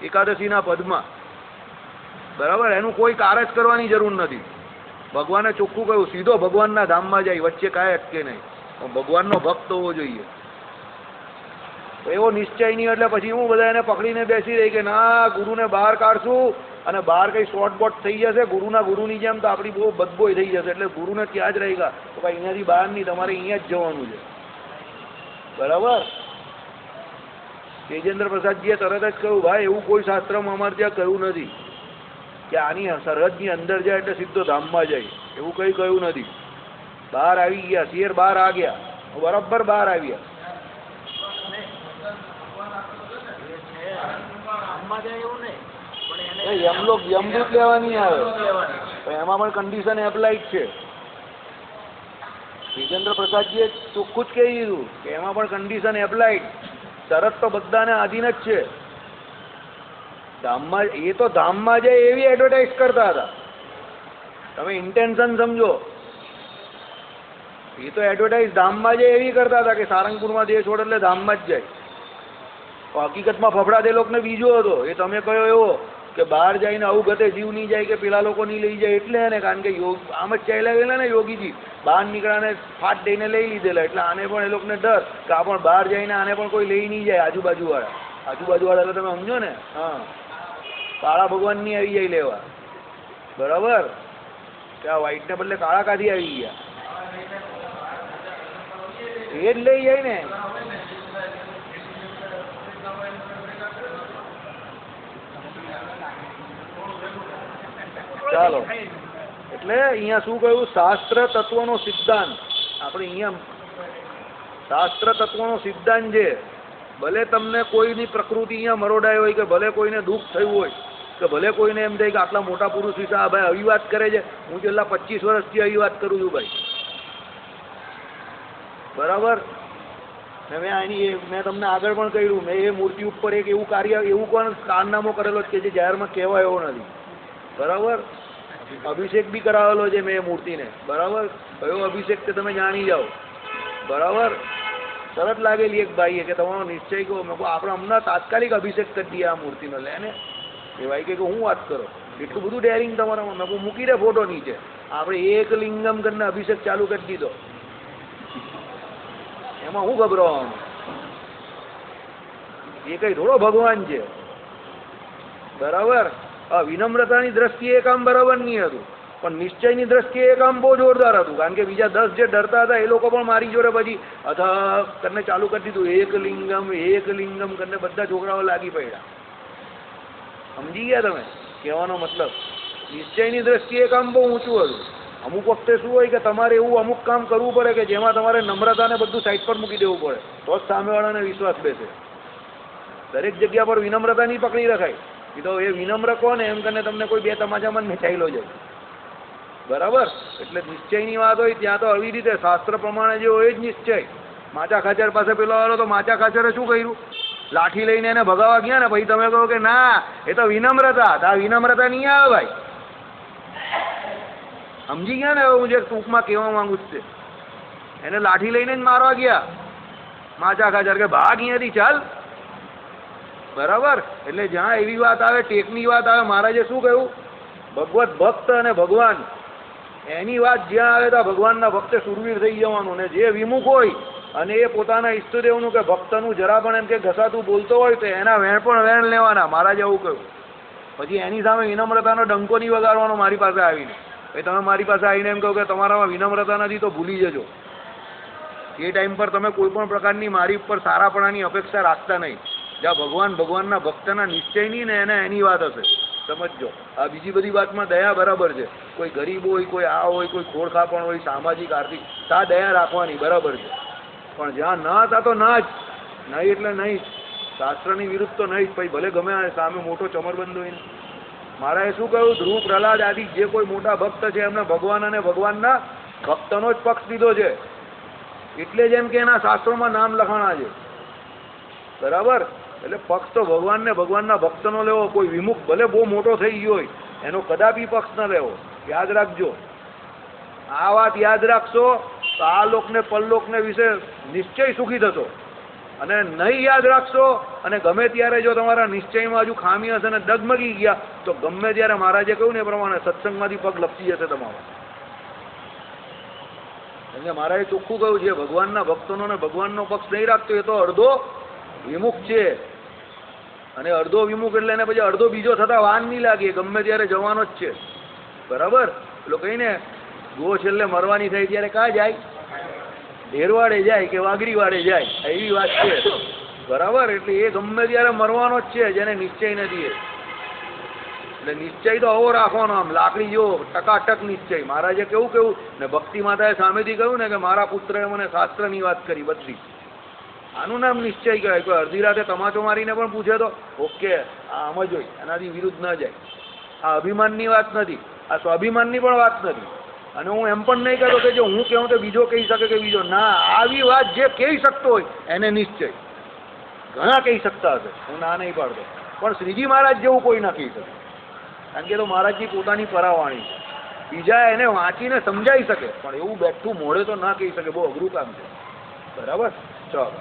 એકાદશીના પદમાં. બરાબર. એનું કોઈ કાર્ય જ કરવાની જરૂર નથી. ભગવાને ચોખ્ખું કહ્યું સીધો ભગવાનના ધામમાં જાય, વચ્ચે કાંઈ અટકે નહીં. પણ ભગવાનનો ભક્ત હોવો જોઈએ. એવો નિશ્ચય નહીં એટલે પછી હું બધા એને પકડીને બેસી રહી કે ના ગુરુને બહાર કાઢશું અને બહાર કંઈ શોર્ટ બોટ થઈ જશે ગુરુની જેમ તો આપણી બહુ બદબોય થઈ જશે, એટલે ગુરુને ત્યાં જ રહી ગયા. તો ભાઈ અહીંયાથી બહાર નહીં, તમારે અહીંયા જ જવાનું છે. બરાબર. તેજેન્દ્ર પ્રસાદજીએ તરત જ કહ્યું ભાઈ એવું કોઈ શાસ્ત્રમાં અમારે ત્યાં કહ્યું નથી કે આની સરહદની અંદર જાય એટલે સીધો ધામમાં જાય, એવું કંઈ કહ્યું નથી. બહાર આવી ગયા, શેર બહાર આ ગયા, બરાબર બહાર આવ્યા. યમદૂત લેવા નહીં આવે, એમાં પણ કન્ડિશન એપ્લાઇડ છે. વિજેન્દ્ર પ્રસાદજીએ ચોખ્ખું જ કહી દીધું કે એમાં પણ કન્ડિશન એપ્લાઇડ. શરત તો બધાને આધીન જ છે. ધામમાં એ તો ધામમાં જાય એવી એડવર્ટાઇઝ કરતા હતા. તમે ઇન્ટેન્શન સમજો. એ તો એડવર્ટાઇઝ ધામમાં જાય એવી કરતા હતા કે સારંગપુરમાં દેહ છોડ એટલે ધામમાં જ જાય. હકીકતમાં ફફડા તે લોકોને બીજો હતો. એ તમે કહ્યો એવો કે બહાર જઈને અવગતે જીવ નહીં જાય કે પેલા લોકો નહીં લઈ જાય એટલે એને, કારણ કે યોગ આમ જ ચાલ્યા ગયેલા ને યોગીજી, બહાર નીકળાને ફાટ દઈને લઈ લીધેલા. એટલે આને પણ એ લોકોને ડર કે આ પણ બહાર જઈને આને પણ કોઈ લઈ નહીં જાય. આજુબાજુવાળા એટલે તમે સમજો ને. હા, કાળા ભગવાન નહીં આવી જાય લેવા. બરાબર. કે આ વ્હાઈટને બદલે કાળા કાથી આવી ગયા, એ જ લઈ જાય ને. ચાલો, એટલે અહીંયા શું કહ્યું? શાસ્ત્ર તત્વનો સિદ્ધાંત. આપણે અહીંયા શાસ્ત્ર તત્વનો સિદ્ધાંત છે. ભલે તમને કોઈની પ્રકૃતિ અહીંયા મરોડાઈ હોય કે ભલે કોઈને દુઃખ થયું હોય કે ભલે કોઈને એમ થાય કે આટલા મોટા પુરુષ વિશે આ ભાઈ આવી વાત કરે છે, હું છેલ્લા 25 વર્ષથી આવી વાત કરું છું ભાઈ. બરાબર. મેં તમને આગળ પણ કહ્યું, મેં એ મૂર્તિ ઉપર એક એવું પણ કારનામો કરેલો છે કે જે જાહેરમાં કહેવાય એવો નથી. બરાબર. અભિષેક બી કરાવેલો છે મેં એ મૂર્તિને. બરાબર. કયો અભિષેક તે તમે જાણી જાઓ. બરાબર. શરત લાગેલી એક ભાઈએ કે તમારો નિશ્ચય કહો. મેં કહું આપણે હમણાં તાત્કાલિક અભિષેક કરી દઈએ આ મૂર્તિનો. લે ને એ ભાઈ કે હું વાત કરો. એટલું બધું ડેરિંગ તમારામાં. મેં મૂકી દે ફોટો નીચે. આપણે એક લિંગમ કરીને અભિષેક ચાલુ કરી દીધો. એમાં હું ગભરાવાનું? એ કઈ થોડો ભગવાન છે. બરાબર. વિનમ્રતાની દ્રષ્ટિએ એ કામ બરાબર નહીં હતું, પણ નિશ્ચયની દ્રષ્ટિએ એ કામ બહુ જોરદાર હતું. કારણ કે બીજા 10 જે ડરતા હતા એ લોકો પણ મારી જોડે પછી અથા કરીને ચાલુ કરી દીધું. એક લિંગમ કરીને બધા છોકરાઓ લાગી પડ્યા. સમજી ગયા તમે કહેવાનો મતલબ? નિશ્ચયની દ્રષ્ટિએ કામ બહુ ઊંચું હતું. અમુક વખતે શું હોય કે તમારે એવું અમુક કામ કરવું પડે કે જેમાં તમારે નમ્રતાને બધું સાઈડ પર મૂકી દેવું પડે, તો જ સામેવાળાને વિશ્વાસ બેસે. દરેક જગ્યા પર વિનમ્રતા નહીં પકડી રખાય. એ તો એ વિનમ્ર કોને એમ કરીને તમને કોઈ 2 તમાચામાં ચાલ્યો જાય. બરાબર. એટલે નિશ્ચયની વાત હોય ત્યાં તો આવી રીતે શાસ્ત્ર પ્રમાણે જે હોય જ નિશ્ચય. માચા ખાચર પાસે પેલો આવ્યો તો માચા ખાચરે શું કર્યું? લાઠી લઈને એને ભગાવવા ગયા ને, પછી તમે કહો કે ના એ તો વિનમ્રતા. આ વિનમ્રતા નહીં આવે ભાઈ. સમજી ગયા ને? હું જે ટૂંકમાં કહેવા માંગુ છું, એને લાઠી લઈને જ મારવા ગયા માચા ખાચર કે ભાગ અહીંયાથી ચાલ. બરાબર. એટલે જ્યાં એવી વાત આવે, ટેકની વાત આવે, મહારાજે શું કહ્યું? ભગવત ભક્ત અને ભગવાન એની વાત જ્યાં આવે તો ભગવાનના ભક્તે સુરવીર થઈ જવાનું. ને જે વિમુખ હોય અને એ પોતાના ઈષ્ટદેવનું કે ભક્તનું જરા પણ એમ કે ઘસાતું બોલતો હોય તો એના વેણ પણ વેણ લેવાના. મહારાજે એવું કહ્યું. પછી એની સામે વિનમ્રતાનો ડંકો નહીં વગાડવાનો મારી પાસે આવીને. ભાઈ તમે મારી પાસે આવીને એમ કહો કે તમારામાં વિનમ્રતા નથી તો ભૂલી જજો. એ ટાઈમ પર તમે કોઈ પણ પ્રકારની મારી ઉપર સારાપણાની અપેક્ષા રાખતા નહીં. જ્યાં ભગવાનના ભક્તના નિશ્ચયની ને એને એની વાત હશે. સમજો. આ બીજી બધી વાતમાં દયા બરાબર છે. કોઈ ગરીબ હોય, કોઈ આ હોય, કોઈ ખોડખાપણ હોય, સામાજિક આર્થિક, તા દયા રાખવાની બરાબર છે. પણ જ્યાં ના તા તો ના જ નહીં. એટલે નહીં. શાસ્ત્રની વિરુદ્ધ તો નહીં જ. પછી ભલે ગમે સામે મોટો ચમરબંધ હોય ને. મારાએ શું કહ્યું? ધ્રુવ, પ્રહલાદ આદિ જે કોઈ મોટા ભક્ત છે એમને ભગવાન અને ભગવાનના ભક્તનો જ પક્ષ લીધો છે. એટલે જ એમ કે એના શાસ્ત્રોમાં નામ લખાણા છે. બરાબર. એટલે પક્ષ તો ભગવાનને ભગવાનના ભક્તનો લેવો. કોઈ વિમુખ ભલે બહુ મોટો થઈ ગયો હોય એનો કદાપી પક્ષ ન લેવો. યાદ રાખજો. આ વાત યાદ રાખશો તો આ લોકને પરલોકને વિશે નિશ્ચય સુખી થશો. અને નહીં યાદ રાખશો અને ગમે ત્યારે જો તમારા નિશ્ચયમાં હજુ ખામી હશે ને ડગમગી ગયા તો ગમે ત્યારે મહારાજે કહ્યું ને એ પ્રમાણે સત્સંગમાંથી પગ લપસી જશે તમારો. કેમ કે મહારાજે ચોખ્ખું કહ્યું છે ભગવાનના ભક્તોનો ને ભગવાનનો પક્ષ નહીં રાખતો એ તો અડધો વિમુખ છે. અને અડધો વિમુખ એટલે એને પછી અડધો બીજો થતા વાન નહીં લાગે. ગમે ત્યારે જવાનો જ છે. બરાબર. પેલો કહીને ગો છેલ્લે મરવાની થઈ ત્યારે કાં જાય? ઢેરવાડે જાય કે વાગરીવાડે જાય. એવી વાત છે. બરાબર. એટલે એ ગમે ત્યારે મરવાનો જ છે જેને નિશ્ચય નથી. એટલે નિશ્ચય તો આવો રાખવાનો, આમ લાકડી જેવો ટકાટક નિશ્ચય. મહારાજે કેવું ને ભક્તિ માતાએ સામેથી કહ્યું ને કે મારા પુત્રએ મને શાસ્ત્રની વાત કરી બધી. આનું નામ નિશ્ચય કહેવાય. કોઈ અડધી રાતે તમાચો મારીને પણ પૂછે તો ઓકે આમ જ હોય, એનાથી વિરુદ્ધ ન જાય. આ અભિમાનની વાત નથી, આ સ્વાભિમાનની પણ વાત નથી. અને હું એમ પણ નહીં કહેતો કે જો હું કહું તો બીજો કહી શકે કે બીજો ના. આવી વાત જે કહી શકતો હોય એને નિશ્ચય. ઘણા કહી શકતા હશે, હું ના નહીં પાડતો, પણ શ્રીજી મહારાજ જેવું કોઈ ના કહી શકે. કારણ કે તો મહારાજજી પોતાની પરાવાણી છે. બીજા એને વાંચીને સમજાવી શકે પણ એવું બેઠું મોડે તો ના કહી શકે. બહુ અઘરું કામ છે. બરાબર. ચાલો.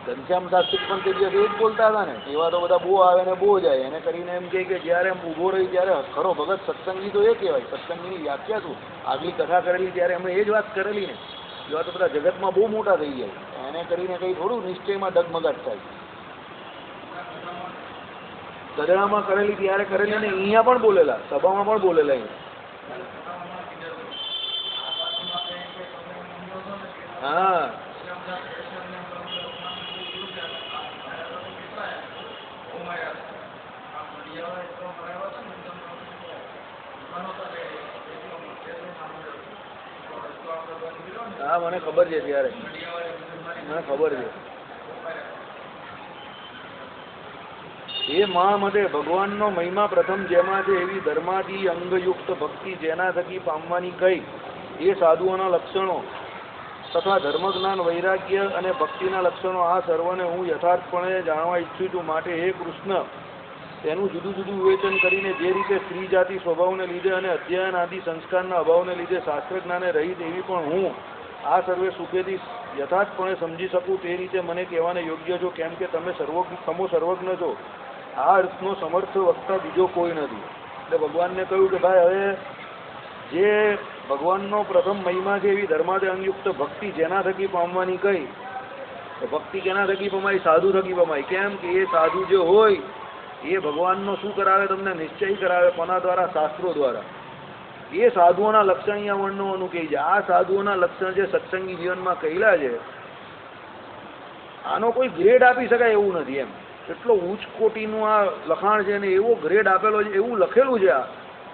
ઘનશ્યામ શાસ્ત્રી પણ તે દિવસે એ જ બોલતા હતા ને. એવા તો બધા બહુ આવે ને બહુ જાય. એને કરીને એમ કે જ્યારે એમ ઊભો રહી ત્યારે ખરો ભગત સત્સંગી તો એ કહેવાય. સત્સંગીની વ્યાખ્યા શું? આગલી કથા કરેલી ત્યારે અમે એ જ વાત કરેલી ને. એવા તો બધા જગતમાં બહુ મોટા થઈ જાય. એને કરીને કંઈ થોડું નિશ્ચયમાં ડગમગાટ થાય. ગઢડામાં કરેલી ત્યારે કરેલી અને અહીંયા પણ બોલેલા, સભામાં પણ બોલેલા. હા. હા મને ખબર છે. ત્યારે મને ખબર છે. એ મા મતે ભગવાનનો મહિમા પ્રથમ જેમાં છે એવી ધર્માદી અંગયુક્ત ભક્તિ જેના થકી પામવાની કઈ એ સાધુઓના લક્ષણો તથા ધર્મજ્ઞાન વૈરાગ્ય અને ભક્તિના લક્ષણો આ સર્વને હું યથાર્થપણે જાણવા ઈચ્છું છું. માટે હે કૃષ્ણ તેનું જુદું જુદું વિવેચન કરીને જે રીતે સ્ત્રી જાતિ સ્વભાવને લીધે અને અધ્યયન આદિ સંસ્કારના અભાવને લીધે શાસ્ત્ર જ્ઞાને રહિત એવી પણ હું આ સર્વે સુખેથી યથાર્થપણે સમજી શકું તે રીતે મને કહેવાને યોગ્ય છો. કેમ કે તમે સર્વજ્ઞ છો આ અર્થનો સમર્થ વક્તા બીજો કોઈ નથી. એટલે ભગવાનને કહ્યું કે ભાઈ હવે જે ભગવાનનો પ્રથમ મહિમા છે એવી ધર્માદયયુક્ત ભક્તિ જેના થકી પામવાની કઈ, તો ભક્તિ કેના થકી પમાય? સાધુ થકી પમાય. કેમ કે એ સાધુ જે હોય એ ભગવાનનો શું કરાવે? તમને નિશ્ચય કરાવે. કોના દ્વારા? શાસ્ત્રો દ્વારા. એ સાધુઓના લક્ષણ અહીંયા વર્ણવવાનું કહી છે. આ સાધુઓના લક્ષણ જે સત્સંગી જીવનમાં કહેલા છે, આનો કોઈ ગ્રેડ આપી શકાય એવું નથી. એમ એટલો ઉચ્ચ કોટીનું આ લખાણ છે ને એવો ગ્રેડ આપેલો છે, એવું લખેલું છે આ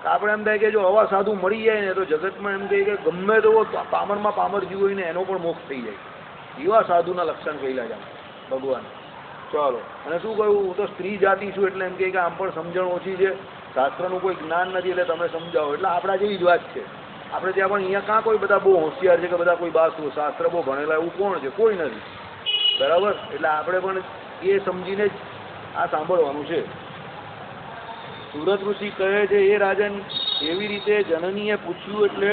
કે આપણે એમ થાય કે જો આવા સાધુ મળી જાય ને તો જગતમાં એમ કહે કે ગમે તેવો પામરમાં પામર જીવ હોય ને એનો પણ મોક્ષ થઈ જાય. એવા સાધુના લક્ષણ કહેલા છે ભગવાન. ચાલો, અને શું કહ્યું? હું તો સ્ત્રી જાતિ છું એટલે એમ કહે કે આમ પણ સમજણ ઓછી છે, શાસ્ત્રનું કોઈ જ્ઞાન નથી એટલે તમે સમજાવો. એટલે આપણા જેવી જ વાત છે. આપણે ત્યાં પણ અહીંયા કાં કોઈ બધા બહુ હોશિયાર છે કે બધા કોઈ બાસુ શાસ્ત્ર બહુ ભણેલા એવું કોણ છે? કોઈ નથી. બરાબર? એટલે આપણે પણ એ સમજીને જ આ સાંભળવાનું છે. સુરત ઋષિ કહે છે, એ રાજન એવી રીતે જનનીએ પૂછ્યું એટલે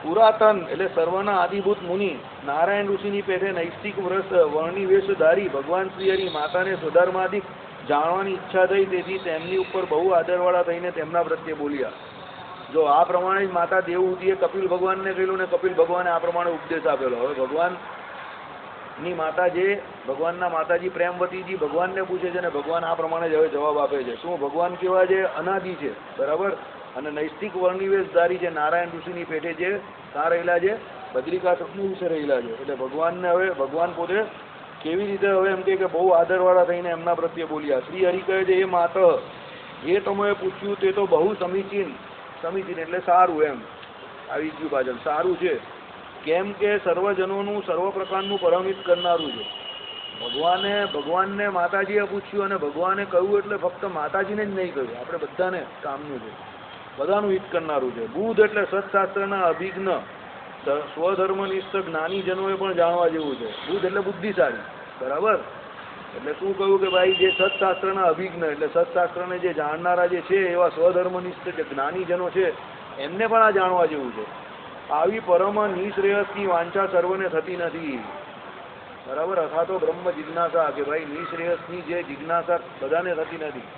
પુરાતન એટલે સર્વના આદિભૂત મુનિ નારાયણ ઋષિની પેઠે નૈષ્ટિક વ્રત વર્ણી વેશધારી ભગવાન શ્રી હરિ માતાને સ્વધર્માદિક જાણવાની ઈચ્છા થઈ. તેથી તેમની ઉપર બહુ આદરવાળા થઈને તેમના પ્રત્યે બોલ્યા. જો આ પ્રમાણે જ માતા દેવહૂતિએ કપિલ ભગવાનને કહેલું ને કપિલ ભગવાને આ પ્રમાણે ઉપદેશ આપેલો. હવે ભગવાનની માતા જે ભગવાનના માતાજી પ્રેમવતીજી ભગવાનને પૂછે છે ને ભગવાન આ પ્રમાણે જ હવે જવાબ આપે છે. શું ભગવાન કેવા છે? અનાદિ છે. બરાબર? અને નૈષ્ટિક વર્ણિવેશધારી છે. નારાયણ ઋષિની પેઠે છે ત્યાં રહેલા છે, બદ્રિકાશ્રમની વિશે રહેલા છે. એટલે ભગવાનને હવે ભગવાન પોતે કેવી રીતે હવે એમ કે બહુ આદરવાળા થઈને એમના પ્રત્યે બોલ્યા. શ્રી હરિ કહે છે, એ માત જે તમે પૂછ્યું તે તો બહુ સમીચીન. સમીચીન એટલે સારું. એમ આવી ગયું પાછળ સારું છે. કેમ કે સર્વજનોનું સર્વ પ્રકારનું પરમિત કરનારું છે. ભગવાનને માતાજીએ પૂછ્યું અને ભગવાને કહ્યું એટલે ફક્ત માતાજીને જ નહીં કહ્યું, આપણે બધાને કામનું છે, બધાનું હિત કરનારું છે. બુદ્ધ એટલે સત્શાસ્ત્રના અભિજ્ઞ સ્વધર્મનિષ્ઠ જ્ઞાનીજનોએ પણ જાણવા જેવું છે. બુદ્ધ એટલે બુદ્ધિશાળી. બરાબર? એટલે શું કહ્યું કે ભાઈ જે સત્શાસ્ત્રના અભિજ્ઞ એટલે સત્શાસ્ત્રને જે જાણનારા જે છે એવા સ્વધર્મનિષ્ઠ જે જ્ઞાનીજનો છે એમને પણ આ જાણવા જેવું છે. આવી પરમ નિશ્રેયસની વાંછા સર્વને થતી નથી. બરાબર? અથવા તો બ્રહ્મ જિજ્ઞાસા કે ભાઈ નિશ્રેયસની જે જિજ્ઞાસા બધાને થતી નથી.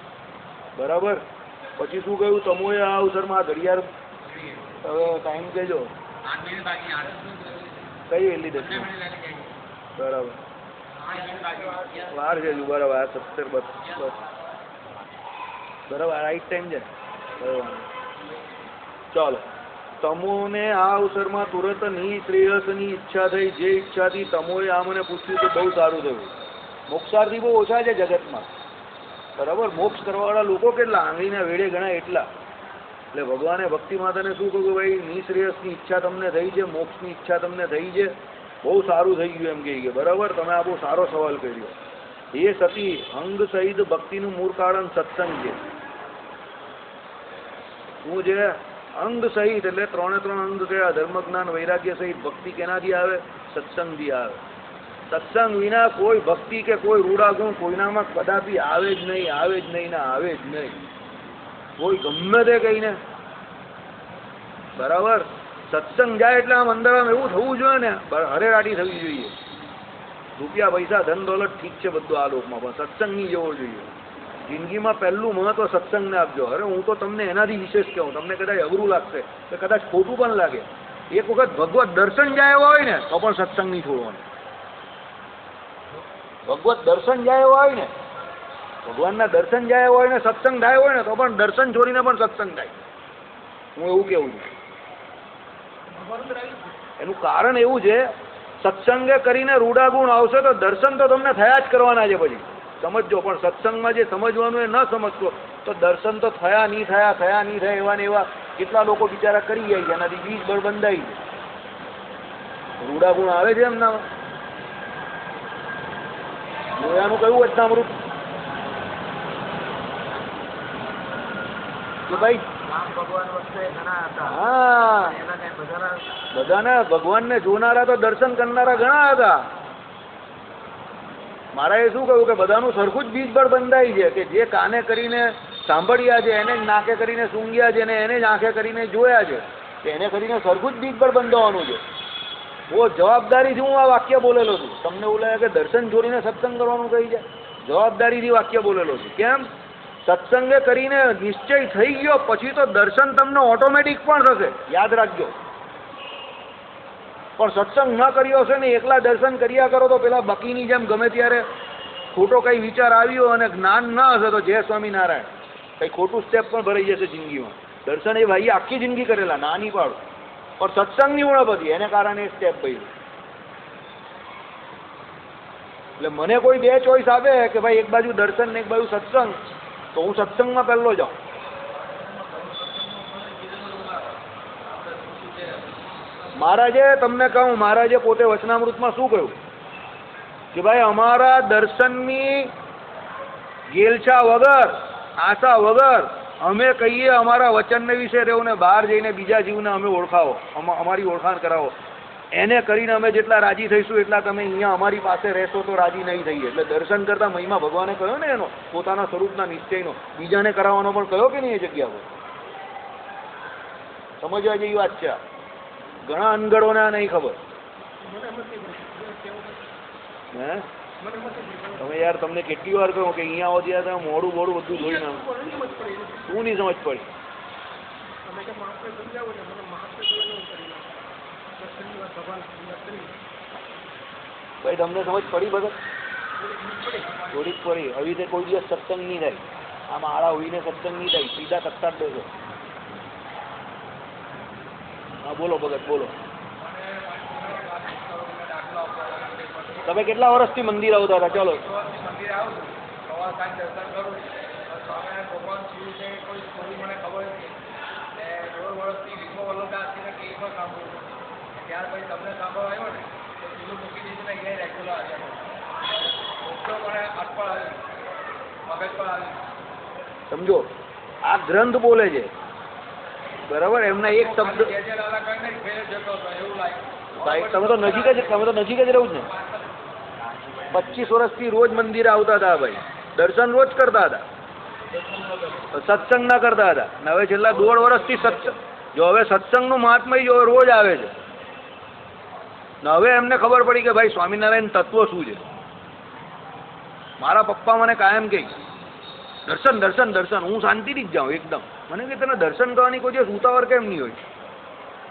બરાબર? પછી શું કહ્યું? તમોએ આ અવસરમાં ઘડિયાળ હવે ટાઈમ કહેજો કઈ વેલી દે? બરાબર, વાર છે હજુ. બરાબર, 17 બસ. બરાબર, રાઈટ ટાઈમ છે. બરાબર, ચાલો. તમોને આ અવસરમાં તુરંત નિશ્રેયસની ઈચ્છા થઈ. જે ઈચ્છાથી તમોએ આ મને પૂછ્યું તો બહુ સારું થયું. મોક્ષાર્થી બહુ ઓછા છે જગતમાં. બરાબર? મોક્ષ કરવાવાળા લોકો કેટલા? આંગળીના વેડે ગણાય એટલા. એટલે ભગવાને ભક્તિ માતાને શું કહ્યું? ભાઈ નિશ્રેયસની ઈચ્છા તમને થઈ છે, મોક્ષની ઈચ્છા તમને થઈ છે, બહુ સારું થઈ ગયું એમ કહી. બરાબર? તમે આ બહુ સારો સવાલ કર્યો. એ સતી અંગ સહિત ભક્તિનું મૂળ કારણ સત્સંગ છે. શું છે? અંગ સહિત એટલે 3 અંગ કયા? ધર્મ, જ્ઞાન, વૈરાગ્ય સહિત ભક્તિ કેનાથી આવે? સત્સંગથી આવે. સત્સંગ વિના કોઈ ભક્તિ કે કોઈ રૂડા ગુણ કોઈનામાં કદાપી આવે જ નહીં, આવે જ નહીં ને આવે જ નહીં. કોઈ ગમે તે કહીને. બરાબર? સત્સંગ જાય એટલે આમ અંદર આમ એવું થવું જોઈએ ને, હરેરાટી થવી જોઈએ. રૂપિયા પૈસા ધન દોલત ઠીક છે બધું આ લોકમાં, પણ સત્સંગ નહીં જવો જોઈએ. જિંદગીમાં પહેલું મહત્વ સત્સંગને આપજો. અરે હું તો તમને એનાથી વિશેષ કહું, તમને કદાચ અઘરું લાગશે કે કદાચ ખોટું પણ લાગે. એક વખત ભગવત દર્શન જાય એવા હોય ને તો પણ સત્સંગ નહીં છોડવાનું. ભગવત દર્શન જાય એવા હોય ને, ભગવાનના દર્શન જાય એવા હોય ને, સત્સંગ થાય હોય ને તો પણ દર્શન છોડીને પણ સત્સંગ થાય. હું એવું કેવું છું. એનું કારણ એવું છે, સત્સંગે કરીને રૂડા ગુણ આવશે તો દર્શન તો તમને થયા જ કરવાના છે. પછી સમજો, પણ સત્સંગમાં જે સમજવાનું એ ન સમજતો તો દર્શન તો થયા નહીં થયા એવા ને એવા કેટલા લોકો બિચારા કરી જાય છે, એનાથી બીજ બળ બંધાઈ છે. રૂડા ગુણ આવે છે એમના. લોયાનું કયું વચનામૃત કે ભાઈ હા, બધાને ભગવાનને જોનારા તો દર્શન કરનારા ઘણા હતા. મારા એ શું કહ્યું કે બધાનું સરખું જ બીજ બળ બંધાઈ છે, કે જે કાને કરીને સાંભળ્યા છે એને જ નાકે કરીને સૂંઘ્યા છે, અને એને જ આંખે કરીને જોયા છે, કે એને કરીને સરખું જ બીજ બળ બંધાવવાનું છે. બહુ જવાબદારીથી હું આ વાક્ય બોલેલો છું. તમને એવું લાગે કે દર્શન જોડીને સત્સંગ કરવાનું કહી છે? જવાબદારીથી વાક્ય બોલેલો છું. કેમ સત્સંગે કરીને નિશ્ચય થઈ ગયો પછી તો દર્શન તમને ઓટોમેટિક પણ થશે, યાદ રાખજો. પણ સત્સંગ ન કર્યો હશે ને એકલા દર્શન કર્યા કરો તો પેલા બકીની જેમ ગમે ત્યારે ખોટો કઈ વિચાર આવ્યો અને જ્ઞાન ન હશે તો જય સ્વામિનારાયણ કઈ ખોટું સ્ટેપ પણ ભરાઈ જશે જિંદગીમાં. દર્શન એ ભાઈ આખી જિંદગી કરેલા, નાની પાડું, પણ સત્સંગની ઉણપ હતી એને કારણે એ સ્ટેપ ભર્યું. એટલે મને કોઈ બે ચોઈસ આપે કે ભાઈ એક બાજુ દર્શન ને એક બાજુ સત્સંગ, તો હું સત્સંગમાં પહેલો જાઉં. મહારાજે તમને કહું, મહારાજે પોતે વચનામૃતમાં શું કહ્યું કે ભાઈ અમારા દર્શનની ગેલછા વગર, આશા વગર અમે કહીએ અમારા વચનને વિશે રહેવું ને બહાર જઈને બીજા જીવને અમે ઓળખાવો, અમારી ઓળખાણ કરાવો, એને કરીને અમે જેટલા રાજી થઈશું એટલા તમે અહીંયા અમારી પાસે રહેશો તો રાજી નહીં થઈએ. એટલે દર્શન કરતા મહિમા ભગવાને કહ્યો ને એનો, પોતાના સ્વરૂપના નિશ્ચયનો, બીજાને કરાવવાનો પણ કહ્યો કે નહીં એ જગ્યા પર. સમજવા જેવી વાત છે. ઘણા અનગઢોને આ નહીં ખબર. હે તમે યાર તમને કેટલી વાર કહું કે અહીંયા આવો ત્યારે તમે મોડું મોડું બધું જોઈને શું નહીં સમજ પડી. ભાઈ તમને સમજ પડી બધા થોડીક પડી. આવી રીતે કોઈ દિવસ સત્સંગ નહીં થાય. આમ આળા હોઈને સત્સંગ નહીં થાય, સીધા સત્તા જ દેશો. હા બોલો ભગત બોલો. તમે કેટલા વર્ષથી મંદિર આવતા હતા? ચાલો સમજો આ ગ્રંથ બોલે છે બરાબર. એમના એક શબ્દ તમે તો નજીક જ રહું જ ને. 25 વર્ષથી રોજ મંદિરે આવતા હતા ભાઈ, દર્શન રોજ કરતા હતા, સત્સંગ ના કરતા હતા. ને હવે છેલ્લા 1.5 વર્ષથી સત્સંગ, જો હવે સત્સંગનું મહાત્મય જો રોજ આવે છે ને હવે એમને ખબર પડી કે ભાઈ સ્વામિનારાયણ તત્વ શું છે. મારા પપ્પા મને કાયમ કહે દર્શન દર્શન દર્શન, હું શાંતિથી જ જાઉં એકદમ. મને કે તને દર્શન કરવાની કોઈ દિવસ ઉતાવળ કેમ નહીં હોય?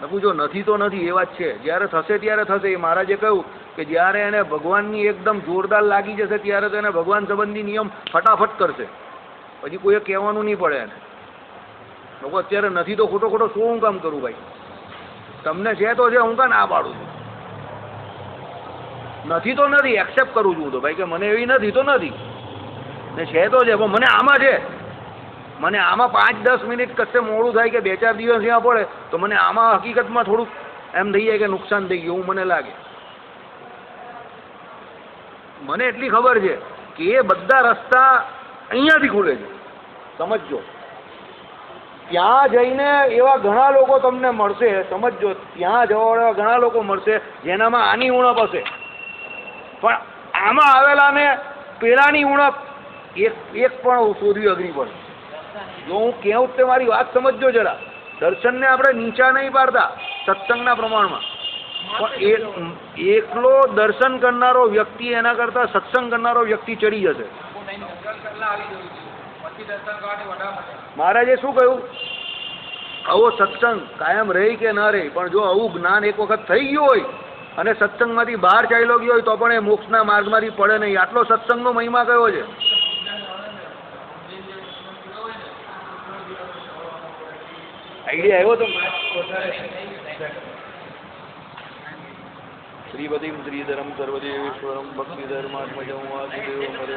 નકું જો નથી તો નથી, એ વાત છે. જ્યારે થશે ત્યારે થશે. એ મહારાજે કહ્યું કે જ્યારે એને ભગવાનની એકદમ જોરદાર લાગી જશે ત્યારે તો એને ભગવાન સંબંધી નિયમ ફટાફટ કરશે, પછી કોઈએ કહેવાનું નહીં પડે એને. લોકો અત્યારે નથી તો ખોટો ખોટો શું હું કામ કરું ભાઈ? તમને છે તો છે, હું કાં ના પાડું છું? નથી તો નથી, એક્સેપ્ટ કરું છું તો ભાઈ કે મને એવી નથી તો નથી ને છે તો છે. પણ મને આમાં છે, મને આમાં 5-10 મિનિટ કશે મોડું થાય કે 2-4 દિવસ અહીંયા પડે તો મને આમાં હકીકતમાં થોડુંક એમ થઈ જાય કે નુકસાન થઈ ગયું એવું મને લાગે. મને એટલી ખબર છે કે એ બધા રસ્તા અહીંયાથી ખુલે છે, સમજજો. ત્યાં જઈને એવા ઘણા લોકો તમને મળશે, સમજજો, ત્યાં જવાવાળા ઘણા લોકો મળશે જેનામાં આની ઉણપ હશે, પણ આમાં આવેલાને પેલાની ઉણપ એક પણ શોધવી અઘરી પડે. જો હું કેવું તે મારી વાત સમજજો જરા. દર્શનને આપણે નીચા નહીં પાડતા સત્સંગના પ્રમાણમાં, પણ એકલો દર્શન કરનારો વ્યક્તિ એના કરતા સત્સંગ કરનારો વ્યક્તિ ચડી જશે. મહારાજે શું કહ્યું? આવો સત્સંગ કાયમ રહે કે ના રહે, પણ જો આવું જ્ઞાન એક વખત થઈ ગયું હોય અને સત્સંગમાંથી બહાર ચાલ્યો ગયો હોય તો પણ એ મોક્ષના માર્ગમાંથી પડે નહીં. આટલો સત્સંગનો મહિમા કયો છે? આઈડિયા આવ્યો તો? શ્રીપતિમ શ્રીધરમ સર્વદેવેશ્વરમ ભક્તિધર્માત્મજમ વાસુદેવ